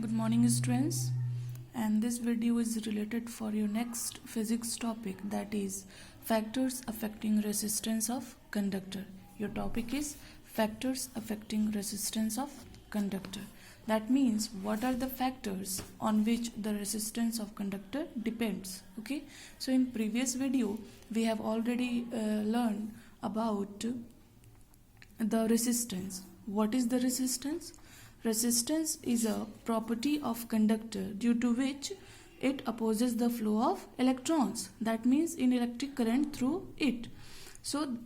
Good morning students, and this video is related for your next physics topic, that is factors affecting resistance of conductor. Your topic is factors affecting resistance of conductor. That means what are the factors on which the resistance of conductor depends. Okay, so in previous video we have already learned about the resistance. What is the resistance? Resistance is a property of conductor due to which it opposes the flow of electrons. That means in electric current through it. So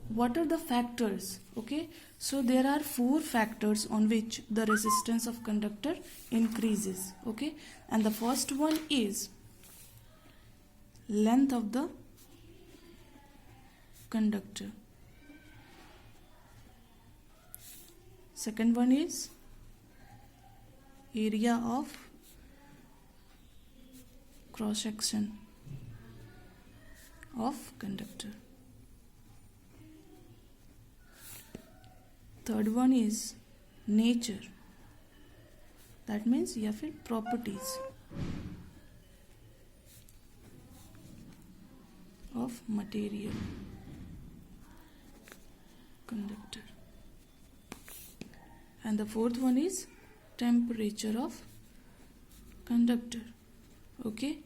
what are the factors? Okay, so there are four factors on which the resistance of conductor increases. Okay, and the first one is length of the conductor. Second one is area of cross section of conductor. Third one is nature, that means या फिर properties of material conductor. And the fourth one is temperature of conductor. Okay,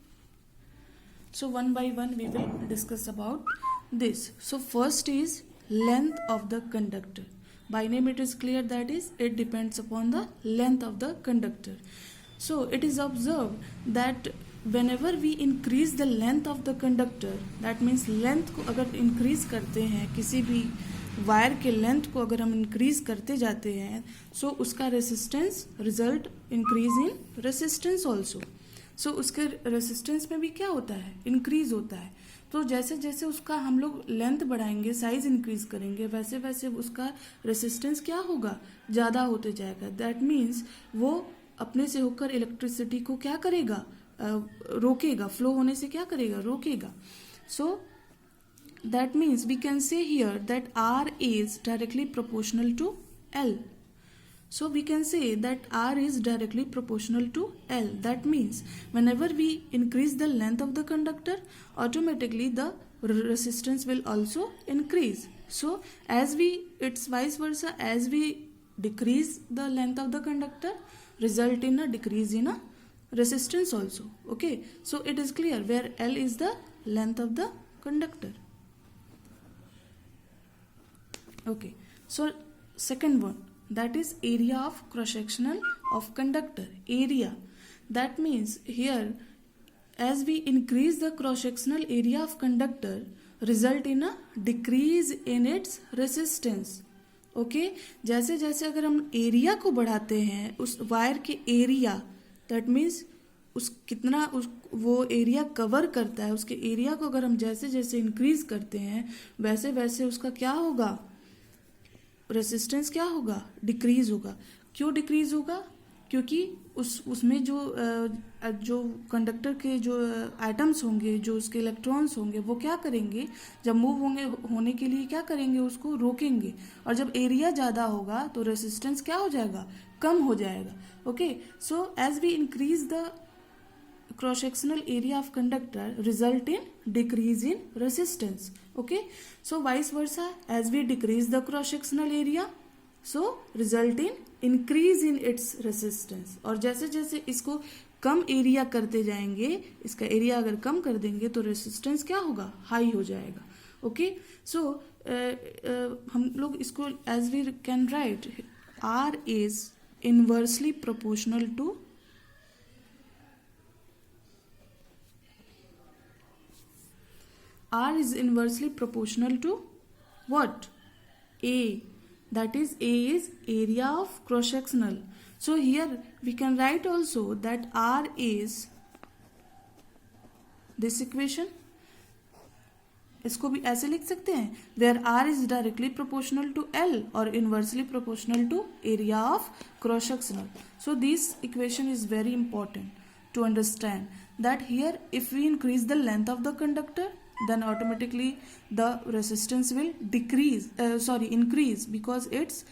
so one by one we will discuss about this. So first is length of the conductor. By name it is clear, that is it depends upon the length of the conductor. So it is observed that whenever we increase the length of the conductor, that means length को अगर increase करते हैं, किसी भी wire के length को अगर हम इंक्रीज करते जाते हैं, सो उसका resistance result increase in resistance also. So उसके रेसिस्टेंस में भी क्या होता है, इंक्रीज होता है. तो जैसे जैसे उसका हम लोग लेंथ बढ़ाएंगे, साइज इंक्रीज करेंगे, वैसे वैसे उसका रेसिस्टेंस क्या होगा, ज़्यादा होते जाएगा. दैट मीन्स वो अपने से होकर इलेक्ट्रिसिटी को क्या करेगा, रोकेगा, फ्लो होने से क्या करेगा, रोकेगा. सो that means we can say here that R is directly proportional to L. So we can say that R is directly proportional to L. That means whenever we increase the length of the conductor, automatically the resistance will also increase. So it's vice versa, as we decrease the length of the conductor, result in a decrease in a resistance also. Okay, so it is clear where L is the length of the conductor. Okay, so second one, that is area of cross sectional of conductor. Area, that means here as we increase the cross sectional area of conductor, result in a decrease in its resistance. Okay, जैसे जैसे अगर हम area को बढ़ाते हैं, उस wire के area, that means उस कितना वो एरिया कवर करता है, उसके एरिया को अगर हम जैसे जैसे इंक्रीज करते हैं, वैसे वैसे उसका क्या होगा, रेसिस्टेंस क्या होगा, डिक्रीज होगा. क्यों डिक्रीज होगा, क्योंकि उसमें जो कंडक्टर के जो एटम्स होंगे, जो उसके इलेक्ट्रॉन्स होंगे, वो क्या करेंगे, जब मूव होने के लिए क्या करेंगे, उसको रोकेंगे. और जब एरिया ज़्यादा होगा तो रेसिस्टेंस क्या हो जाएगा, कम हो जाएगा. Okay, so as we increase the cross sectional area of conductor, result in decrease in resistance. Okay, so vice versa, as we decrease the cross sectional area, so result in increase in its resistance. और जैसे जैसे इसको कम area करते जाएंगे, इसका area अगर कम कर देंगे तो रेसिस्टेंस क्या होगा, हाई हो जाएगा. ओके, सो हम लोग इसको as we can write, R is inversely proportional to R is inversely proportional to what? A. That is, A is area of cross sectional. So here we can write also that R is this equation. इसको भी ऐसे लिख सकते हैं, where R is directly proportional to L or inversely proportional to area of cross sectional. So this equation is very important to understand that here if we increase the length of the conductor, then automatically the resistance will increase, because its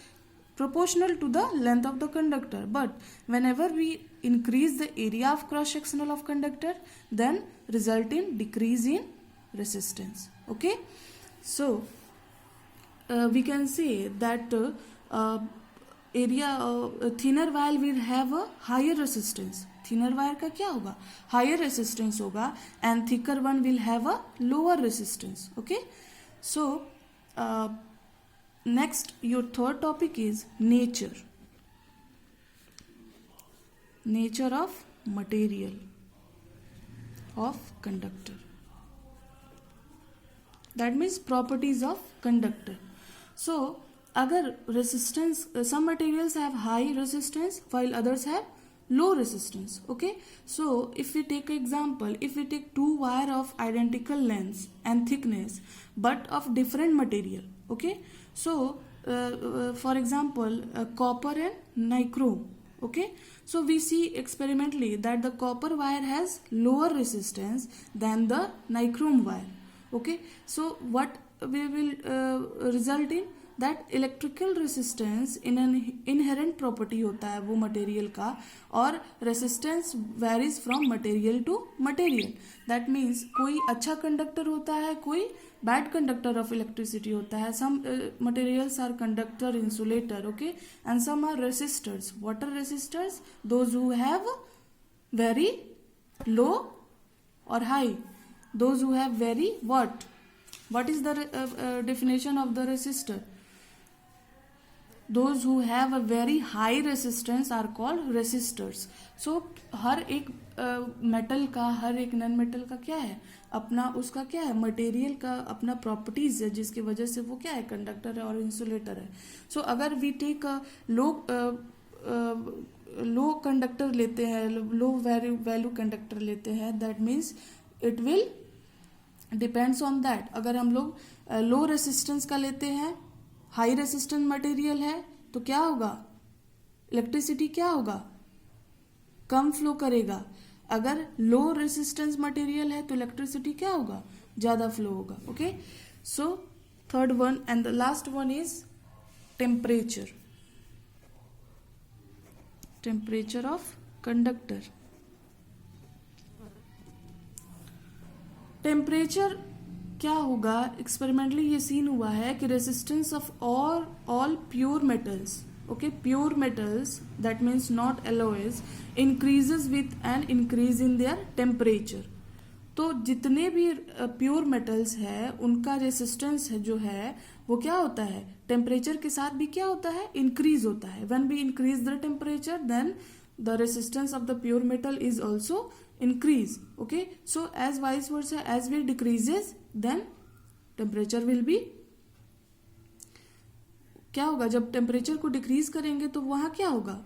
proportional to the length of the conductor. But whenever we increase the area of cross sectional of conductor, then result in decrease in resistance. Okay, so we can say that thinner wire will have a higher resistance. Thinner wire का क्या होगा? Higher resistance होगा, and thicker one will have a lower resistance. Okay, so next your third topic is nature of material of conductor. That means properties of conductor. So अगर resistance, some materials have high resistance while others have low resistance. Okay, so if we take example, if we take two wire of identical length and thickness but of different material, okay, so for example copper and nichrome. Okay, so we see experimentally that the copper wire has lower resistance than the nichrome wire. Okay, so what we will result in that electrical resistance in an inherent property होता है वो material का, और resistance varies from material to material. That means कोई अच्छा conductor होता है, कोई bad conductor of electricity होता है. Some materials are conductor, insulator, okay, and some are resistors. What are resistors? Those who have very low or high. Those who have very what? What is the definition of the resistor? Those who have a very high resistance are called resistors. So हर एक metal का, हर एक non metal का क्या है, अपना उसका क्या है, मटेरियल का अपना प्रॉपर्टीज है जिसकी वजह से वो क्या है, कंडक्टर है और इंसुलेटर है. सो अगर वी टेक लो कंडक्टर लेते हैं, लो वैल्यू कंडक्टर लेते हैं, that means it will depends on that. अगर हम लोग लो रेसिस्टेंस का लेते हैं, हाई रेसिस्टेंस मटेरियल है, तो क्या होगा, इलेक्ट्रिसिटी क्या होगा, कम फ्लो करेगा. अगर लो रेसिस्टेंस मटेरियल है तो इलेक्ट्रिसिटी क्या होगा, ज्यादा फ्लो होगा. Okay, so third one and the last one is temperature of conductor. Temperature क्या होगा, एक्सपेरिमेंटली ये सीन हुआ है कि resistance of all pure metals, okay, pure metals that means not alloys, increases with an increase in their temperature. तो जितने भी pure metals है उनका रेसिस्टेंस है जो है वो क्या होता है, टेम्परेचर के साथ भी क्या होता है, इंक्रीज होता है. When we increase the temperature then the resistance of the pure metal is also increase. Okay, so as vice versa, as we decreases then temperature will be क्या होगा, जब टेम्परेचर को डिक्रीज करेंगे तो वहां क्या होगा,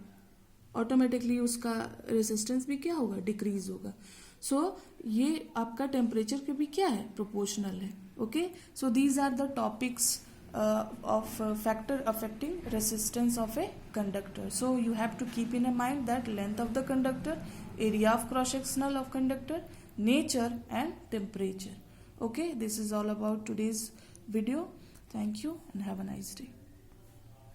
ऑटोमेटिकली उसका रेसिस्टेंस भी क्या होगा, डिक्रीज होगा. सो ये आपका टेम्परेचर के भी क्या है, प्रोपोर्शनल है. Okay, so these are the topics of factor affecting resistance of a conductor. So you have to keep in mind that length of the conductor, area of cross sectional of conductor, nature and temperature. Okay, this is all about today's video. Thank you and have a nice day.